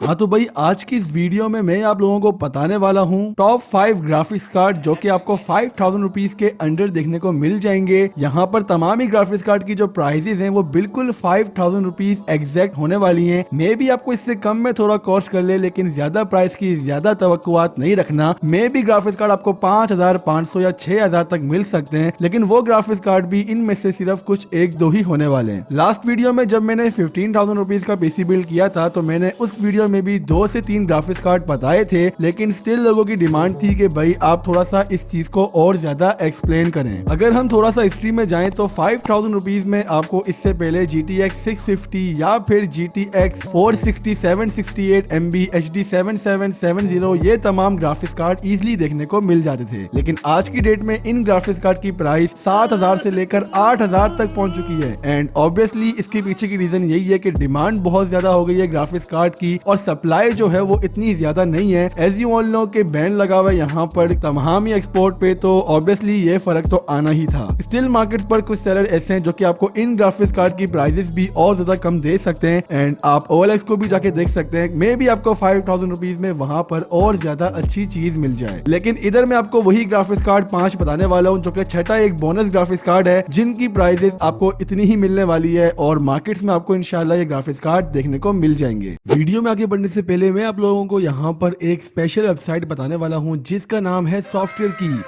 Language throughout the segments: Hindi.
हाँ तो भाई आज की इस वीडियो में मैं आप लोगों को बताने वाला हूँ टॉप 5 ग्राफिक्स कार्ड जो कि आपको 5000 रुपीज के अंडर देखने को मिल जाएंगे। यहाँ पर तमाम ही ग्राफिक्स कार्ड की जो प्राइसेस हैं वो बिल्कुल 5000 रुपीज एग्जैक्ट होने वाली हैं। मे भी आपको इससे कम में थोड़ा कॉस्ट कर ले, लेकिन ज्यादा प्राइस की ज्यादा तवक्कुआत नहीं रखना। मे भी ग्राफिक्स कार्ड आपको 5500 या 6000 तक मिल सकते हैं, लेकिन वो ग्राफिक्स कार्ड भी इनमें से सिर्फ कुछ एक दो ही होने वाले हैं। लास्ट वीडियो में जब मैंने 15000 रुपीज का पीसी बिल्ड किया था तो मैंने उस वीडियो में भी 2 से 3 ग्राफिक्स कार्ड बताए थे, लेकिन स्टिल लोगों की डिमांड थी कि भाई आप थोड़ा सा इस चीज को और ज्यादा एक्सप्लेन करें। अगर हम थोड़ा सा हिस्ट्री में जाएं तो 5000 रुपीज में आपको इससे पहले GTX 650 या फिर GTX 460 768 MB HD 7770 ये तमाम ग्राफिक्स कार्ड इजिली देखने को मिल जाते थे। लेकिन आज की डेट में इन ग्राफिक्स कार्ड की प्राइस 7000 से लेकर 8000 तक पहुंच चुकी है। एंड ऑब्वियसली इसके पीछे की रीजन यही है कि डिमांड बहुत ज्यादा हो गई है ग्राफिक्स कार्ड की और सप्लाई जो है वो इतनी ज्यादा नहीं है। एज यू ऑल नो के बैन लगा हुआ है यहाँ पर तमाम ही एक्सपोर्ट पे, तो ऑब्वियसली ये फर्क तो आना ही था। स्टिल मार्केट पर कुछ सेलर ऐसे हैं जो कि आपको इन ग्राफिक्स कार्ड की प्राइसेस भी और ज्यादा कम दे सकते हैं। एंड आप OLX को भी जाके देख सकते हैं, मे भी आपको 5000 रुपीज में वहां पर और ज्यादा अच्छी चीज मिल जाए। लेकिन इधर मैं आपको वही ग्राफिक्स कार्ड 5 बताने वाला हूँ जो कि छठा एक बोनस ग्राफिक्स कार्ड है, जिनकी प्राइसेस आपको इतनी ही मिलने वाली है और मार्केट्स में आपको इंशाल्लाह ये ग्राफिक्स कार्ड देखने को मिल जाएंगे। वीडियो में आगे बढ़ने से पहले मैं आप लोगों को यहाँ पर एक स्पेशल वेबसाइट बताने वाला हूँ जिसका नाम है सॉफ्टवेयर की।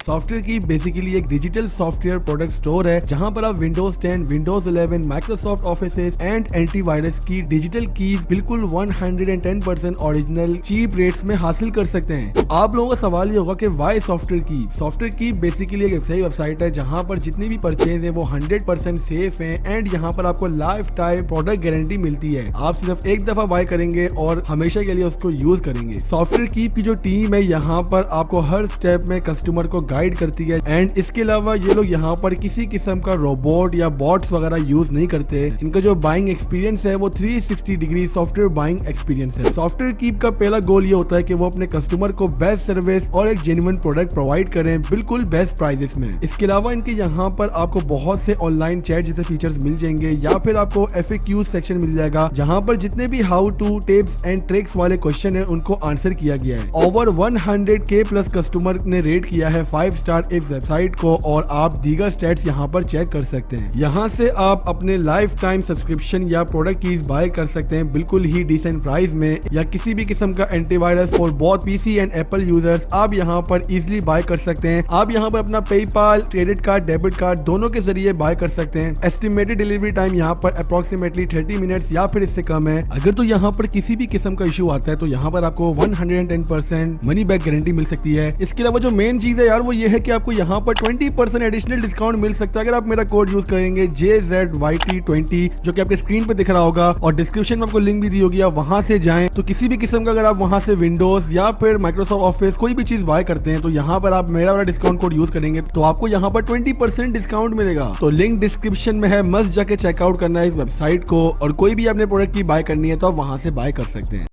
सॉफ्टवेयर की बेसिकली एक डिजिटल सॉफ्टवेयर प्रोडक्ट स्टोर है जहां पर आप Windows 10, Windows 11, Microsoft office and antivirus की डिजिटल कीज बिल्कुल 110% ओरिजिनल चीप रेट्स में हासिल कर सकते हैं। आप लोगों का सवाल ये होगा कि वाई सॉफ्टवेयर की? सॉफ्टवेयर की बेसिकली एक ऐसी वेबसाइट है जहां पर जितनी भी परचेज है वो 100% सेफ है एंड यहाँ पर आपको लाइफ टाइम प्रोडक्ट गारंटी मिलती है। आप सिर्फ एक दफा बाय करेंगे और हमेशा के लिए उसको यूज करेंगे। सॉफ्टवेयर की जो टीम है यहाँ पर आपको हर स्टेप में कस्टमर को गाइड करती है एंड इसके अलावा ये लोग यहाँ पर किसी किस्म का रोबोट या बॉट्स वगैरह यूज नहीं करते। इनका जो बाइंग एक्सपीरियंस है वो 360 डिग्री सॉफ्टवेयर बाइंग एक्सपीरियंस है। सॉफ्टवेयर कीप का पहला गोल ये होता है कि वो अपने कस्टमर को बेस्ट सर्विस और एक जेन्युइन प्रोडक्ट प्रोवाइड करें बिल्कुल बेस्ट प्राइसेस में। इसके अलावा इनके यहाँ पर आपको बहुत से ऑनलाइन चैट जैसे फीचर्स मिल जाएंगे या फिर आपको FAQ सेक्शन मिल जाएगा जहाँ पर जितने भी how to tips and tricks वाले क्वेश्चन है उनको आंसर किया गया है। ओवर 100K प्लस कस्टमर ने रेट किया है 5 स्टार इस वेबसाइट को और आप दीगर स्टेट्स यहाँ पर चेक कर सकते हैं। यहाँ से आप अपने लाइफ टाइम सब्सक्रिप्शन या प्रोडक्ट कीज बाय कर सकते हैं बिल्कुल ही डिसेंट प्राइस में, या किसी भी किस्म का antivirus for both PC and Apple users आप यहाँ पर इजिली बाय कर सकते हैं। आप यहाँ पर अपना PayPal, credit card, debit card दोनों के जरिए बाय कर सकते हैं। एस्टिमेटेड डिलीवरी टाइम यहाँ पर अप्रोक्सीमेटली 30 मिनट्स या फिर इससे कम है। अगर तो यहाँ पर किसी भी किस्म का इशू आता है तो यहाँ पर आपको 110% मनी बैक गारंटी मिल सकती है। इसके अलावा जो मेन चीज है यार वो ये है कि आपको यहाँ पर 20% एडिशनल डिस्काउंट मिल सकता है अगर आप मेरा कोड यूज करेंगे JZYT20 जो कि आपके स्क्रीन पे दिख रहा होगा और डिस्क्रिप्शन में आपको लिंक भी दी होगी। आप वहां से जाएं तो किसी भी किस्म का अगर आप वहां से विंडोज या फिर माइक्रोसॉफ्ट ऑफिस कोई भी चीज बाय करते हैं तो यहाँ पर आप मेरा वाला डिस्काउंट कोड यूज करेंगे तो आपको यहाँ पर 20% डिस्काउंट मिलेगा। तो लिंक डिस्क्रिप्शन में है, मस्ट जाके चेकआउट करना है इस वेबसाइट को और कोई भी आपने प्रोडक्ट की बाय करनी है तो आप वहां से बाय कर सकते हैं।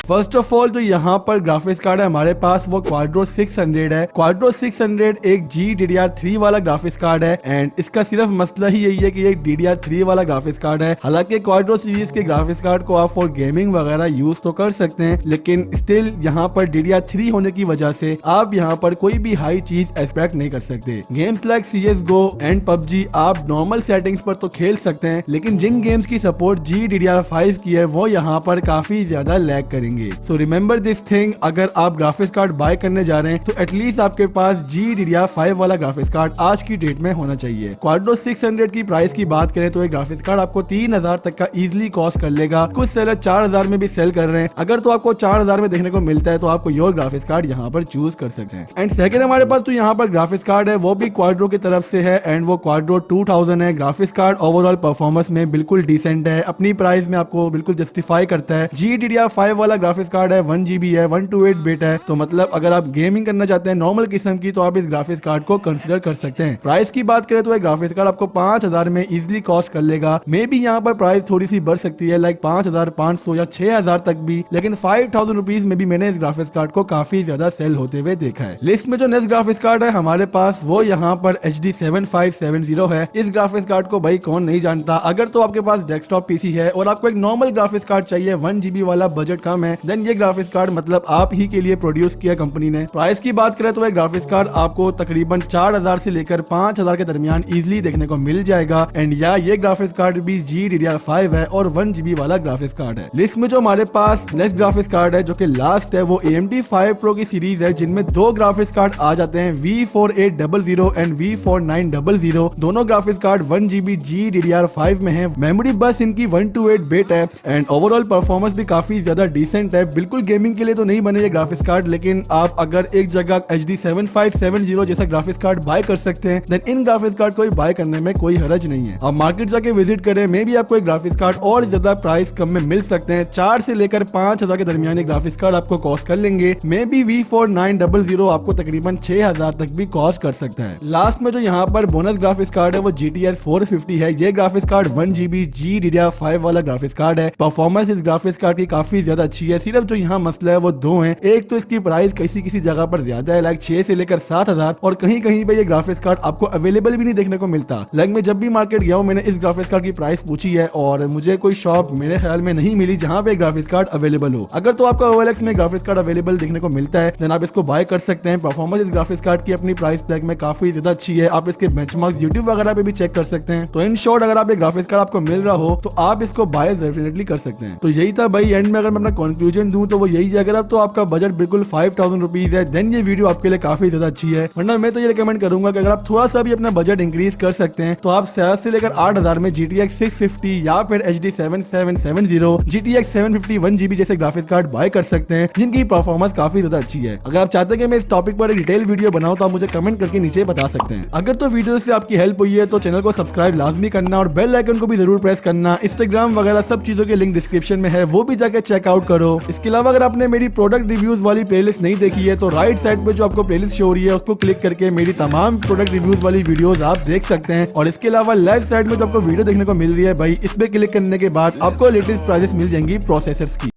फर्स्ट ऑफ ऑल जो यहाँ पर ग्राफिक्स कार्ड है हमारे पास वो क्वाड्रो 600 है। क्वाड्रो 600 एक GDDR3 वाला ग्राफिक्स कार्ड है एंड इसका सिर्फ मसला ही यही है कि ये DDR3 वाला ग्राफिक्स कार्ड है। हालांकि क्वाड्रो सीरीज के ग्राफिक्स कार्ड को आप फॉर गेमिंग वगैरह यूज तो कर सकते हैं, लेकिन स्टिल यहाँ पर DDR3 होने की वजह से आप यहाँ पर कोई भी हाई चीज एक्सपेक्ट नहीं कर सकते। Games like CSGO and PUBG आप नॉर्मल सेटिंग्स पर तो खेल सकते हैं, लेकिन जिन गेम्स की सपोर्ट GDDR5 की है वो यहाँ पर काफी ज्यादा लैग करेंगे। सो रिमेंबर दिस थिंग, अगर आप ग्राफिक्स कार्ड बाय करने जा रहे हैं तो एटलीस्ट आपके पास GDDR5 वाला ग्राफिक्स कार्ड आज की डेट में होना चाहिए। क्वाड्रो 600 की प्राइस की बात करें तो एक ग्राफिक्स कार्ड आपको 3000 तक का इजिली कॉस्ट कर लेगा। कुछ सेलर 4000 में भी सेल कर रहे हैं। अगर तो आपको 4000 में देखने को मिलता है तो आपको योर ग्राफिक्स कार्ड यहाँ पर चूज कर सकते हैं। एंड सेकंड हमारे पास तो यहाँ पर ग्राफिक्स कार्ड है वो भी क्वाड्रो की तरफ से है एंड वो क्वाड्रो 2000 है। ग्राफिक्स कार्ड ओवरऑल परफॉर्मेंस में बिल्कुल डिसेंट है, अपनी प्राइस में आपको बिल्कुल जस्टिफाई करता है। GDDR5 वाला ग्राफिक्स कार्ड है 1 GB है 128 बिट है। तो मतलब अगर आप गेमिंग करना चाहते हैं नॉर्मल किस्म की तो आप इस ग्राफिक्स कार्ड को कंसिडर कर सकते हैं। प्राइस की बात करें तो ये ग्राफिक्स कार्ड आपको 5000 में इजिली कॉस्ट कर लेगा। मे बी यहाँ पर प्राइस थोड़ी सी बढ़ सकती है लाइक 5500 या 6000 तक भी, लेकिन 5000 रुपीज में भी मैंने इस ग्राफिक्स कार्ड को काफी ज्यादा सेल होते हुए देखा है। लिस्ट में जो नेक्स्ट ग्राफिक्स कार्ड है हमारे पास वो यहाँ पर HD 7570 है। इस ग्राफिक्स कार्ड को भाई कौन नहीं जानता। अगर तो आपके पास डेस्कटॉप पीसी है और आपको एक नॉर्मल ग्राफिक्स कार्ड चाहिए 1 GB वाला, बजट कम है, देन ये ग्राफिक्स कार्ड मतलब आप ही के लिए प्रोड्यूस किया कंपनी ने। प्राइस की बात करें तो ये ग्राफिक्स कार्ड आपको तकरीबन 4000 से लेकर 5000 के दरमियान इजिली देखने को मिल जाएगा। एंड या ये ग्राफिक्स कार्ड भी GDDR5 है और 1 GB वाला ग्राफिक्स कार्ड है। लिस्ट में जो हमारे पास नेक्स्ट ग्राफिक्स कार्ड है जो कि लास्ट है वो AMD 5 Pro की सीरीज है, जिनमें दो ग्राफिक्स कार्ड आ जाते हैं V4800 एंड V4900। दोनों ग्राफिक्स कार्ड 1 GB GDDR5 में है। मेमोरी बस इनकी 128 बिट है एंड ओवरऑल परफॉर्मेंस भी काफी ज्यादा डिसेंट है। बिल्कुल गेमिंग के लिए तो नहीं बने ये ग्राफिक्स कार्ड, लेकिन आप अगर एक जगह HD 7570 जैसा ग्राफिक्स कार्ड बाय कर सकते हैं देन इन ग्राफिक्स कार्ड को बाय करने में कोई हरज नहीं है। आप मार्केट जाके विजिट करें, मे भी आपको एक ग्राफिक्स कार्ड और ज्यादा प्राइस कम में मिल सकते हैं। 4 से लेकर 5000 के दरमियान ग्राफिक्स कार्ड आपको कॉस्ट कर लेंगे। मे बी V4900 आपको तकरीबन 6000 तक भी कॉस्ट कर सकता है। लास्ट में जो यहाँ पर बोनस ग्राफिक्स कार्ड है वो GTX 450 है। ये ग्राफिक्स कार्ड 1 GB GDDR5 वाला ग्राफिक्स कार्ड है। परफॉर्मेंस इस ग्राफिक्स कार्ड की काफी ज्यादा अच्छी है। सिर्फ जो यहाँ मसला है वो दो है। एक तो इसकी प्राइस किसी जगह पर ज्यादा है लाइक 6 से लेकर 7000, और कहीं कहीं पे ये ग्राफिक्स कार्ड आपको अवेलेबल भी नहीं देखने को मिलता। लाइक मैं जब भी मार्केट गया हूँ मैंने इस ग्राफिक्स कार्ड की प्राइस पूछी है और मुझे कोई शॉप मेरे ख्याल में नहीं मिली जहाँ पे ग्राफिक्स कार्ड अवेलेबल हो। अगर तो आपको OLX में ग्राफिक्स कार्ड अवेलेबल देखने को मिलता है देन आप इसको बाय कर सकते हैं। परफॉर्मेंस इस ग्राफिक्स कार्ड की अपनी प्राइस टैग में काफी ज्यादा अच्छी है। आप इसके बेंचमार्क्स YouTube वगैरह पे भी चेक कर सकते हैं। तो इन शॉर्ट अगर आप ये ग्राफिक्स कार्ड आपको मिल रहा हो तो आप इसको बाय डेफिनेटली कर सकते हैं। तो यही था भाई। एंड में अगर मैं अपना कंक्लूजन दूं तो वो यही है, अगर अब तो आपका बजट बिल्कुल 5000 रुपीज है देन ये वीडियो आपके लिए काफी ज्यादा अच्छी है। वरना मैं तो ये रिकमेंड करूंगा कि अगर आप थोड़ा सा भी अपना बजट इंक्रीज कर सकते हैं तो आप 7 से लेकर 8000 में GTX 650 या फिर HD 7770 GTX 750 1 GB जैसे ग्राफिक्स कार्ड बाय कर सकते हैं जिनकी परफॉर्मेंस काफी ज्यादा अच्छी है। अगर आप चाहते हैं कि मैं इस टॉपिक पर एक डिटेल वीडियो बनाऊं तो आप मुझे कमेंट करके नीचे बता सकते हैं। अगर तो वीडियो से आपकी हेल्प हुई है तो चैनल को सब्सक्राइब लाजमी करना और बेल आइकन को भी जरूर प्रेस करना। इंस्टाग्राम वगैरह सब चीजों के लिंक डिस्क्रिप्शन में है, वो भी जाके चेकआउट करो। इसके अलावा अगर आपने मेरी प्रोडक्ट रिव्यूज वाली प्लेलिस्ट नहीं देखी है तो राइट साइड पे जो आपको प्लेलिस्ट शो हो रही है उसको क्लिक करके मेरी तमाम प्रोडक्ट रिव्यूज वाली वीडियोस आप देख सकते हैं। और इसके अलावा लेफ्ट साइड में जो आपको वीडियो देखने को मिल रही है भाई, इस पे क्लिक करने के बाद आपको लेटेस्ट प्राइसेस मिल जाएंगी प्रोसेसर्स की।